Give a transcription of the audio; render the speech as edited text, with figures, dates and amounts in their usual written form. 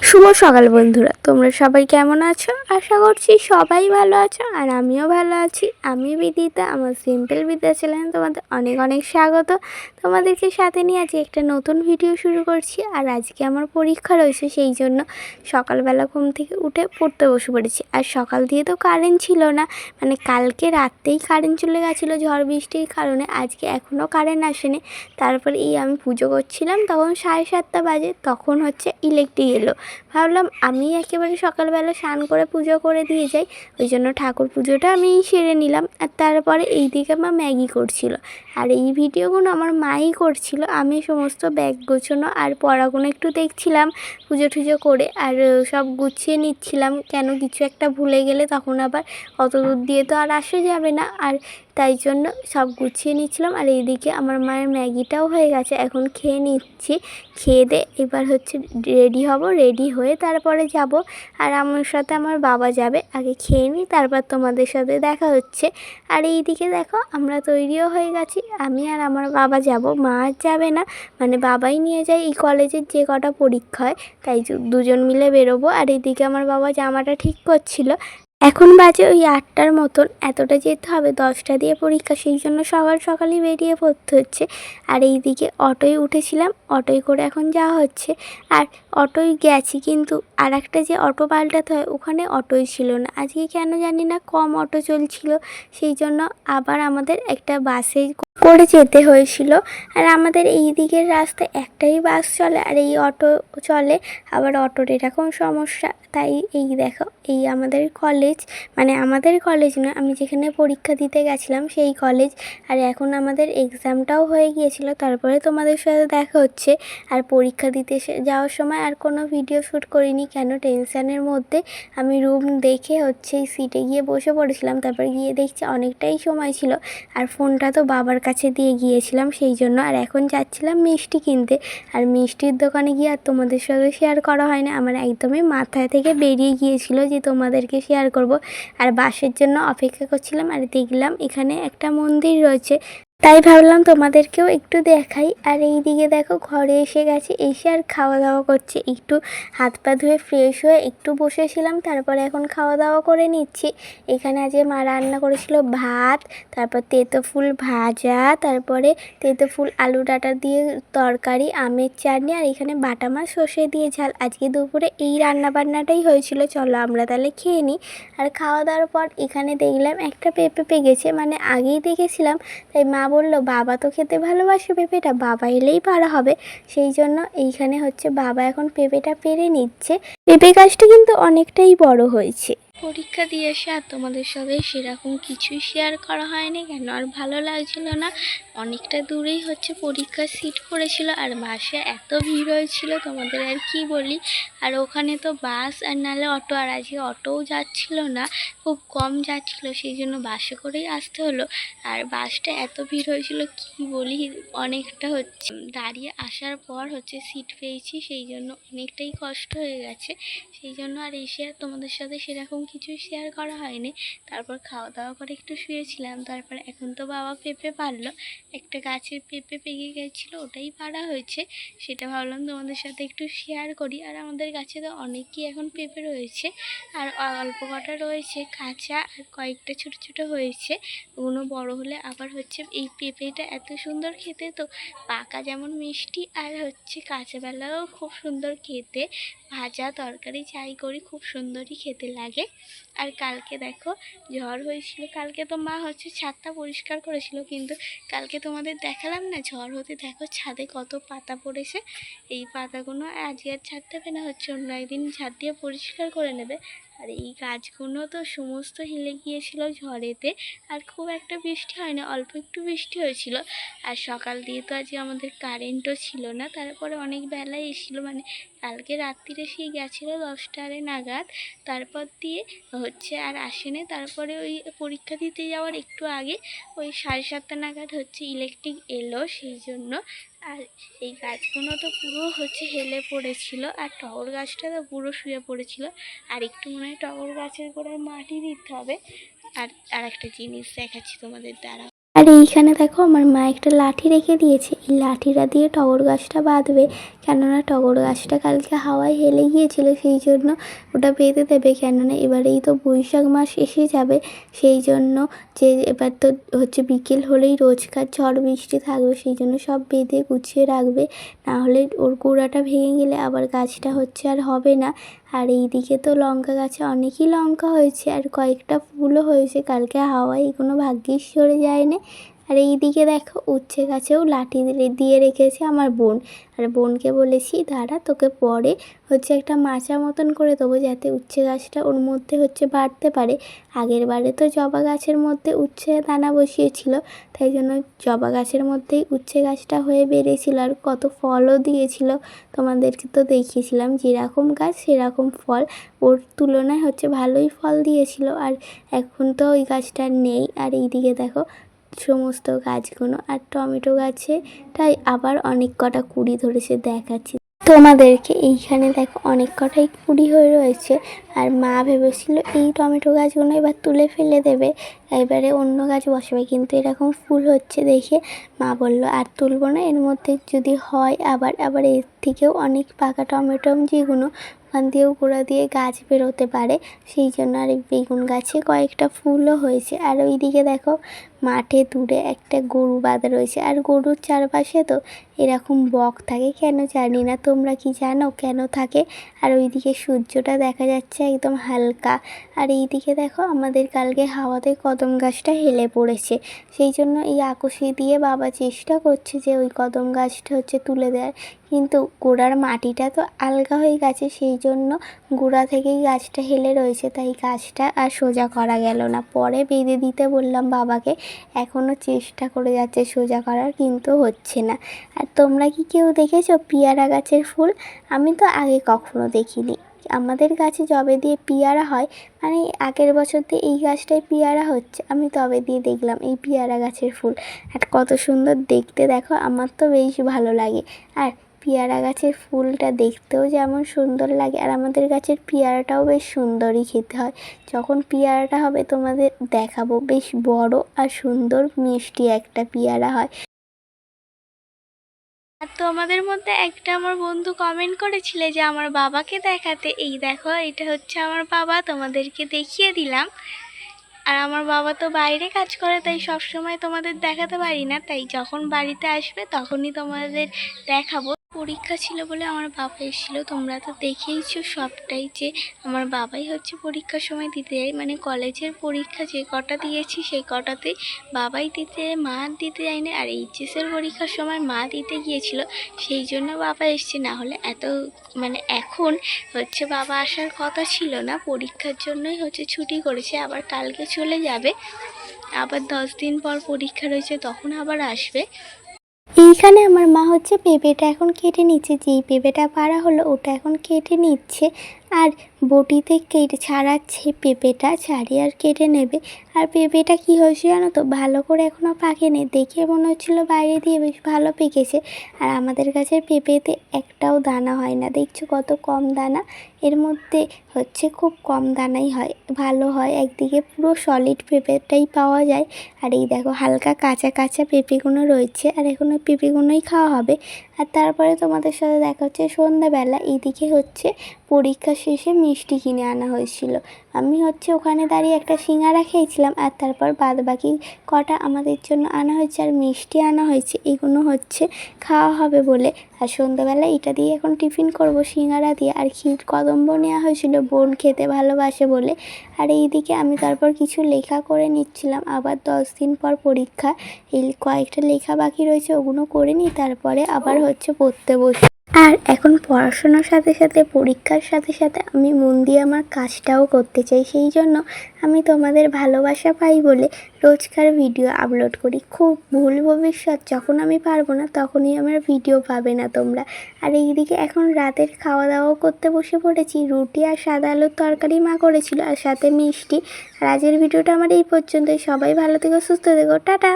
শুভ সকাল বন্ধুরা, তোমরা সবাই কেমন আছো? আশা করছি সবাই ভালো আছো আর আমিও ভালো আছি। আমি বিদিতা, আমার সিম্পল বিদ্যা চ্যানেলে তোমাদের অনেক অনেক স্বাগত। তোমাদেরকে সাথে নিয়ে আজকে একটা নতুন ভিডিও শুরু করছি। আর আজকে আমার পরীক্ষা রয়েছে, সেই জন্য সকালবেলা ঘুম থেকে উঠে পড়তে বসে পড়েছি। আর সকাল দিয়ে তো কারেন্ট ছিল না, মানে কালকে রাতেই কারেন্ট চলে গেছিলো ঝড় বৃষ্টির কারণে। আজকে এখনও কারেন্ট আসেনি। তারপরে আমি পুজো করছিলাম, তখন 7:30 বাজে, তখন ইলেকট্রিক এলো। ভাবলাম আমি একেবারে সকালবেলা স্নান করে পুজো করে দিয়ে যাই, ওই জন্য ঠাকুর পুজোটা আমি সেরে নিলাম। আর তারপরে এইদিকে মা ম্যাগি করছিল, আর এই ভিডিওগুলো আমার মাই করছিল। আমি সমস্ত ব্যাগ গোছানো আর পড়াগুলো একটু দেখছিলাম পুজো টুজো করে, আর সব গুছিয়ে নিচ্ছিলাম। কেন কিছু একটা ভুলে গেলে তখন আবার অত দূর দিয়ে তো আর আসা যাবে না, আর তাই জন্য সব গুছিয়ে নিচ্ছিলাম। আর এইদিকে আমার মায়ের ম্যাগিটাও হয়ে গেছে, এখন খেয়ে নিচ্ছি। খেয়ে দিয়ে এবার রেডি হব, রেডি হয়ে তারপরে যাব। আর আমার সাথে আমার বাবা যাবে। আগে খেয়ে নিই, তারপর তোমাদের সাথে দেখা হচ্ছে। আর এইদিকে দেখো আমরা তৈরিও হয়ে গেছি, আমি আর আমার বাবা যাব, মা আর যাবে না। মানে বাবাই নিয়ে যায় এই কলেজের যে কটা পরীক্ষা হয়, তাই দুজন মিলে বেরোবো। আর এইদিকে আমার বাবা জামাটা ঠিক করছিল। এখন বাজে ওই 8টার মতন, এতটা যেতে হবে, 10টা দিয়ে পরীক্ষা, সেই জন্য সকাল সকালই বেরিয়ে পড়তে হচ্ছে। আর এইদিকে অটোয় উঠেছিলাম, অটোয় করে এখন যাওয়া হচ্ছে। আর অটোয় গেছি, কিন্তু আর একটা যে অটো পাল্টাতে হয়, ওখানে অটোই ছিল না। আজকে কেন জানি না কম অটো চলছিল, সেই জন্য আবার আমাদের একটা বাসে করে যেতে হয়েছিল। আর আমাদের এই দিকের রাস্তায় একটাই বাস চলে, আর এই অটো চলে। আবার অটোর এরকম সমস্যা, তাই এই দেখো এই আমাদের কলেজ, মানে আমাদের কলেজ না, আমি যেখানে পরীক্ষা দিতে গেছিলাম সেই কলেজ। আর এখন আমাদের এক্সামটাও হয়ে গিয়েছিল, তারপরে তোমাদের সাথে দেখা হচ্ছে। আর পরীক্ষা দিতে যাওয়ার সময় আর কোনো ভিডিও শ্যুট করিনি, কেন টেনশানের মধ্যে আমি রুম দেখে এই সিটে গিয়ে বসে পড়েছিলাম। তারপরে গিয়ে দেখছি অনেকটাই সময় ছিল, আর ফোনটা তো বাবার কাছে দিয়ে গিয়েছিলাম, সেই জন্য। আর এখন যাচ্ছিলাম মিষ্টি কিনতে, আর মিষ্টির দোকানে গিয়ে আর তোমাদের সাথে শেয়ার করা হয় না, আমার একদমই মাথায় থেকে বেরিয়ে গিয়েছিল যে তোমাদেরকে শেয়ার করব। আর বাসের জন্য অপেক্ষা করছিলাম, আর দেখলাম এখানে একটা মন্দির রয়েছে, তাই ভাবলাম তোমাদেরকেও একটু দেখাই। আর এই দিকে দেখো ঘরে এসে গেছি, এসে আর খাওয়া দাওয়া করছি। একটু হাত পা ধুয়ে ফ্রেশ হয়ে একটু বসেছিলাম, তারপরে এখন খাওয়া দাওয়া করে নিচ্ছি। এখানে আজকে মা রান্না করেছিল ভাত, তারপর তেঁতো ফুল ভাজা, তারপরে তেঁতো ফুল আলু ডাঁটা দিয়ে তরকারি, আমের চাটনি, আর এখানে বাটা মাছ সর্ষে দিয়ে ঝাল। আজকে দুপুরে এই রান্না বান্নাটাই হয়েছিল। চলো আমরা তাহলে খেয়ে নিই। আর খাওয়া দাওয়ার পর এখানে দেখলাম একটা পেঁপে পেকেছে, মানে আগেই দেখেছিলাম, তাই মা বললো বাবা তো খেতে ভালোবাসে পেঁপেটা, বাবা এলেই পারা হবে। সেই জন্য এইখানে বাবা এখন পেঁপেটা পেরে নিচ্ছে। পেঁপে গাছটা কিন্তু অনেকটাই বড় হয়েছে। পরীক্ষা দিয়ে এসে আর তোমাদের সাথে সেরকম কিছুই শেয়ার করা হয়নি, কেন আর ভালো লাগছিল না। অনেকটা দূরেই পরীক্ষার সিট পড়েছিল, আর বাসে এত ভিড় হয়েছিল তোমাদের আর কি বলি। আর ওখানে তো বাস আর নাহলে অটো, আর আজকে অটোও যাচ্ছিল না, খুব কম যাচ্ছিল, সেই জন্য বাসে করেই আসতে হলো। আর বাসটা এত ভিড় হয়েছিল কি বলি, অনেকটা দাঁড়িয়ে আসার পর সিট পেয়েছি, সেই জন্য অনেকটাই কষ্ট হয়ে গেছে। সেই জন্য আর এসে আর তোমাদের সাথে সেরকম কিছুই শেয়ার করা হয়নি। তারপর খাওয়া দাওয়া করে একটু শুয়েছিলাম। তারপর এখন তো বাবা পেঁপে পারলো, একটা গাছের পেঁপে পেকে গেছিলো, ওটাই পাড়া হয়েছে, সেটা ভাবলাম তোমাদের সাথে একটু শেয়ার করি। আর আমাদের গাছে তো অনেকই এখন পেঁপে রয়েছে, আর অল্প কটা রয়েছে কাঁচা, আর কয়েকটা ছোট ছোট হয়েছে। ওগুলো বড় হলে আবার এই পেঁপেটা এত সুন্দর খেতে, তো পাকা যেমন মিষ্টি, আর কাঁচাবেলাও খুব সুন্দর খেতে, ভাজা তরকারি যাই করি খুব সুন্দরই খেতে লাগে। আর কালকে দেখো ঝড় হয়েছিল, কালকে তো মা ছাদটা পরিষ্কার করেছিল, কিন্তু কালকে তোমাদের দেখালাম না ঝড় হতে, দেখো ছাদে কত পাতা পড়েছে। এই পাতাগুলো আজকে আর ছাদ দেবে না, অন্য একদিন ছাদ দিয়ে পরিষ্কার করে নেবে। আর এই গাছগুলো তো সমস্ত হিলে গিয়েছিল ঝড়েতে, আর খুব একটা বৃষ্টি হয়নি, অল্প একটু বৃষ্টি হয়েছিল। আর সকাল দিয়ে তো আজকে আমাদের কারেন্টও ছিল না, তারপরে অনেক বেলায় এসেছিলো, মানে কালকে রাত্রিরে সেই গেছিলো 10টা নাগাদ, তারপর দিয়ে আর আসেনি। তারপরে ওই পরীক্ষা দিতে যাওয়ার একটু আগে ওই 7:30 নাগাদ ইলেকট্রিক এলো, সেই জন্য। আর এই গাছগুলো তো পুরো হেলে পড়েছিল, আর টগর গাছটা তো পুরো শুয়ে পড়েছিল। আর একটু মনে হয় টগর গাছের গোড়ায় মাটি দিতে হবে। আর একটা জিনিস দেখাচ্ছি তোমাদের দ্বারা। আর এইখানে দেখো আমার মা একটা লাঠি রেখে দিয়েছে, এই লাঠিটা দিয়ে টগর গাছটা বাঁধবে, কেননা টগর গাছটা কালকে হাওয়ায় হেলে গিয়েছিল, সেই জন্য ওটা বেঁধে দেবে। কেননা এবারেই তো বৈশাখ মাস এসে যাবে, সেই জন্য যে এবার তো হচ্ছে বিকেল হলেই রোজকার ঝড় বৃষ্টি থাকবে, সেই জন্য সব বেঁধে গুছিয়ে রাখবে, না হলে ওর গোড়াটা ভেঙে গেলে আবার গাছটা হচ্ছে আর হবে না। আর এইদিকে তো লঙ্কা গাছে অনেকই লঙ্কা হয়েছে আর কয়েকটা ফুলও হয়েছে, কালকে হাওয়ায় কোনো ভাগ্যিস সরে যায়নি। আর এইদিকে দেখো উচ্ছে গাছেও লাঠি দিয়ে রেখেছে আমার বোন, আর বোনকে বলেছি দাঁড়া তোকে পরে হচ্ছে একটা মাচা মতন করে দেবো, যাতে উচ্ছে গাছটা ওর মধ্যে হচ্ছে বাড়তে পারে। আগের বারে তো জবা গাছের মধ্যে উচ্ছে দানা বসিয়েছিল, তাই জন্য জবা গাছের মধ্যেই উচ্ছে গাছটা হয়ে বেড়েছিল আর কত ফলও দিয়েছিল। তোমাদেরকে তো দেখিয়েছিলাম যেরকম গাছ সেরকম ফল, ওর তুলনায় হচ্ছে ভালোই ফল দিয়েছিল। আর এখন তো ওই গাছটা নেই। আর এইদিকে দেখো সমস্ত গাছগুলো, আর টমেটো গাছে তাই আবার অনেক কটা কুড়ি ধরেছে, দেখাচ্ছি তোমাদেরকে। এইখানে দেখো অনেক কটাই কুড়ি হয়ে রয়েছে। আর মা ভেবেছিল এই টমেটো গাছগুলো এবার তুলে ফেলে দেবে, এবারে অন্য গাছ বসাবে, কিন্তু এরকম ফুল হচ্ছে দেখে মা বলল আর তুলবো না, এর মধ্যে যদি হয় আবার আবার এর থেকেও অনেক পাকা টমেটো যেগুলো ওখান দিয়েও গোড়া দিয়ে গাছ বেরোতে পারে, সেই জন্য। আর এই বেগুন গাছে কয়েকটা ফুলও হয়েছে। আর ওইদিকে দেখো মাঠে দূরে একটা গরু বাঁধা রয়েছে, আর গরুর চারপাশে তো এরকম বক থাকে, কেন জানি না, তোমরা কি জানো কেন থাকে? আর ওইদিকে সূর্যটা দেখা যাচ্ছে একদম হালকা। আর এইদিকে দেখো আমাদের কালকে হাওয়াতে কদম গাছটা হেলে পড়েছে, সেই জন্য এই আকশি দিয়ে বাবা চেষ্টা করছে যে ওই কদম গাছটা হচ্ছে তুলে দেয়, কিন্তু গোড়ার মাটিটা তো আলগা হয়ে গেছে, সেই জন্য গোড়া থেকেই গাছটা হেলে রয়েছে, তাই গাছটা আর সোজা করা গেল না। পরে বেঁধে দিতে বললাম বাবাকে, এখনও চেষ্টা করে যাচ্ছে সোজা করার, কিন্তু হচ্ছে না। আর তোমরা কি কেউ দেখেছো পেয়ারা গাছের ফুল? আমি তো আগে কখনো দেখিনি। আমাদের গাছে যবে দিয়ে পেয়ারা হয়, মানে আগের বছর দিয়ে এই গাছটায় পেয়ারা হচ্ছে, আমি তবে দিয়ে দেখলাম এই পেয়ারা গাছের ফুল। আর কত সুন্দর দেখতে দেখো, আমার তো বেশ ভালো লাগে। আর পেয়ারা গাছের ফুলটা দেখতেও যেমন সুন্দর লাগে, আর আমাদের গাছের পেয়ারাটাও বেশ সুন্দরই খেতে হয়। যখন পেয়ারাটা হবে তোমাদের দেখাবো, বেশ বড় আর সুন্দর মিষ্টি একটা পেয়ারা হয়। আর তোমাদের মধ্যে একটা আমার বন্ধু কমেন্ট করেছিলে যে আমার বাবাকে দেখাতে, এই দেখো এটা হচ্ছে আমার বাবা, তোমাদেরকে দেখিয়ে দিলাম। আর আমার বাবা তো বাইরে কাজ করে, তাই সবসময় তোমাদের দেখাতে পারি না, তাই যখন বাড়িতে আসবে তখনই তোমাদের দেখাবো। পরীক্ষা ছিল বলে আমার বাবা এসেছিলো, তোমরা তো দেখেইছো সবটাই, যে আমার বাবাই হচ্ছে পরীক্ষার সময় দিতে যায়, মানে কলেজের পরীক্ষা যে কটা দিয়েছি সেই কটাতেই বাবাই দিতে যায়, মা দিতে যায়নি। আর এইচএসের পরীক্ষার সময় মা দিতে গিয়েছিল, সেই জন্য বাবা এসছে, না হলে এত মানে এখন হচ্ছে বাবা আসার কথা ছিল না, পরীক্ষার জন্যই হচ্ছে ছুটি করেছে, আবার কালকে চলে যাবে, আবার 10 দিন পর পরীক্ষা রয়েছে, তখন আবার আসবে। এইখানে আমার মা হচ্ছে পেঁপেটা এখন কেটে নিচ্ছে, যেই পেঁপেটা পাড়া হলো ওটা এখন কেটে নিচ্ছে, আর বটিতে কেটে ছাড়াচ্ছে, পেঁপেটা ছাড়িয়ে আর কেটে নেবে। আর পেঁপেটা কী হয়েছে জানো তো, ভালো করে এখনও পাকেনি, দেখে মনে হচ্ছিলো বাইরে দিয়ে বেশ ভালো পেকেছে। আর আমাদের গাছের পেঁপেতে একটাও দানা হয় না, দেখছো কত কম দানা, এর মধ্যে হচ্ছে খুব কম দানাই হয়, ভালো হয়, একদিকে পুরো সলিড পেঁপেটাই পাওয়া যায়। আর এই দেখো হালকা কাঁচা কাঁচা পেঁপেগুলো রয়েছে, আর এখন ওই পেঁপেগুলোই খাওয়া হবে। আর তারপরে তোমাদের সাথে দেখা হচ্ছে সন্ধ্যাবেলা। এইদিকে হচ্ছে পরীক্ষা শেষে মিষ্টি কিনে আনা হয়েছিল, আমি হচ্ছে ওখানে দাঁড়িয়ে একটা সিঙ্গারা খেয়েছিলাম, আর তারপর বাদবাকি কটা আমাদের জন্য আনা হয়েছে, আর মিষ্টি আনা হয়েছে, এগুলো হচ্ছে খাওয়া হবে বলে। আর সন্ধ্যাবেলা এটা দিয়ে এখন টিফিন করব, সিঙ্গারা দিয়ে। আর ক্ষীর কদম্ব নেওয়া হয়েছিল, বোন খেতে ভালোবাসে বলে। আর এইদিকে আমি তারপর কিছু লেখা করে নিচ্ছিলাম, আবার 10 দিন পর পরীক্ষা, এই কয়েকটা লেখা বাকি রয়েছে, ওগুলো করে নিই, তারপরে আবার হচ্ছে পড়তে বসি। আর এখন পড়াশোনার সাথে সাথে পরীক্ষার সাথে সাথে আমি মন দিয়ে আমার কাজটাও করতে চাই, সেই জন্য আমি তোমাদের ভালোবাসা পাই বলে রোজকার ভিডিও আপলোড করি। খুব ভুল ভবিষ্যৎ যখন আমি পারবো না তখনই আমার ভিডিও পাবে না তোমরা। আর এইদিকে এখন রাতের খাওয়া দাওয়াও করতে বসে পড়েছি, রুটি আর সাদা আলুর তরকারি মা করেছিল, আর সাথে মিষ্টি। আর আজকের ভিডিওটা আমার এই পর্যন্তই, সবাই ভালো থেকো, সুস্থ থেকো, টাটা।